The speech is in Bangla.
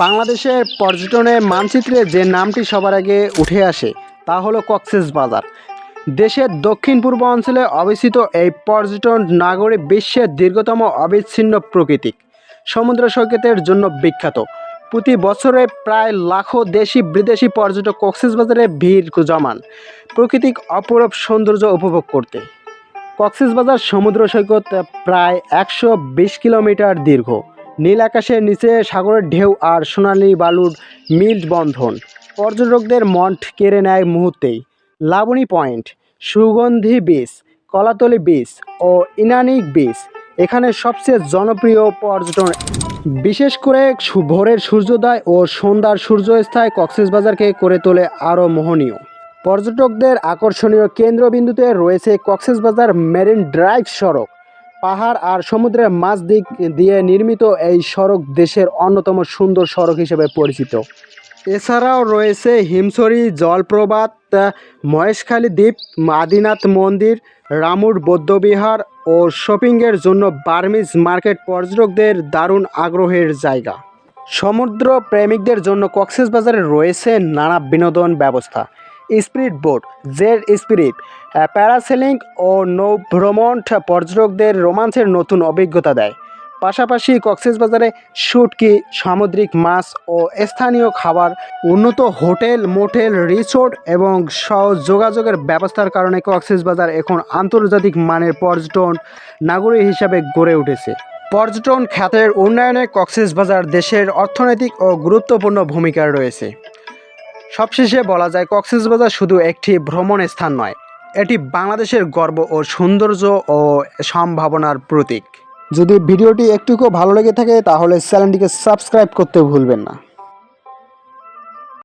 বাংলাদেশের পর্যটনের মানচিত্রে যে নামটি সবার আগে উঠে আসে তা হলো কক্সবাজার। দেশের দক্ষিণ পূর্ব অঞ্চলে অবস্থিত এই পর্যটন নগরী বিশ্বের দীর্ঘতম অবিচ্ছিন্ন প্রাকৃতিক সমুদ্র সৈকতের জন্য বিখ্যাত। প্রতি বছরে প্রায় লাখো দেশি বিদেশি পর্যটক কক্সবাজারে ভিড় জমান প্রাকৃতিক অপরূপ সৌন্দর্য উপভোগ করতে। কক্সবাজার সমুদ্র সৈকত প্রায় 120 কিলোমিটার দীর্ঘ। নীল আকাশের নিচে সাগরের ঢেউ আর সোনালি বালুর মেলবন্ধন পর্যটকদের মন কেড়ে নেয় মুহূর্তেই। লাবণী পয়েন্ট, সুগন্ধি বিচ, কলাতলি বিচ ও ইনানি বিচ এখানে সবচেয়ে জনপ্রিয় পর্যটন। বিশেষ করে ভোরের সূর্যোদয় ও সন্ধ্যার সূর্যাস্ত কক্সবাজারকে করে তোলে আরও মোহনীয়। পর্যটকদের আকর্ষণীয় কেন্দ্রবিন্দুতে রয়েছে কক্সবাজার মেরিন ড্রাইভ সড়ক। পাহাড় আর সমুদ্রের মাঝ দিক দিয়ে নির্মিত এই সড়ক দেশের অন্যতম সুন্দর সড়ক হিসেবে পরিচিত। এছাড়াও রয়েছে হিমছড়ি জলপ্রপাত, মহেশখালী দ্বীপ, আদিনাথ মন্দির, রামুর বৌদ্ধবিহার ও শপিংয়ের জন্য বার্মিজ মার্কেট পর্যটকদের দারুণ আগ্রহের জায়গা। সমুদ্র প্রেমিকদের জন্য কক্সবাজারে রয়েছে নানা বিনোদন ব্যবস্থা। Speed boat, jet speed, parasailing ও নৌভ্রমণ পর্যটকদের রোমাঞ্চের নতুন অভিজ্ঞতা দেয়। পাশাপাশি কক্সবাজারে শুটকি, সামুদ্রিক মাছ ও স্থানীয় খাবার, উন্নত হোটেল, মোটেল, রিসোর্ট এবং সহজ যোগাযোগের ব্যবস্থার কারণে কক্সবাজার এখন আন্তর্জাতিক মানের পর্যটন নগরী হিসাবে গড়ে উঠেছে। পর্যটন খাতের উন্নয়নে কক্সবাজার দেশের অর্থনৈতিক ও গুরুত্বপূর্ণ ভূমিকা রয়েছে। সবশেষে বলা যায় কক্সবাজার শুধু একটি ভ্রমণ স্থান নয়, এটি বাংলাদেশের গর্ব ও সৌন্দর্য ও সম্ভাবনার প্রতীক। যদি ভিডিওটি একটুকু ভালো লেগে থাকে তাহলে চ্যানেলটিকে সাবস্ক্রাইব করতে ভুলবেন না।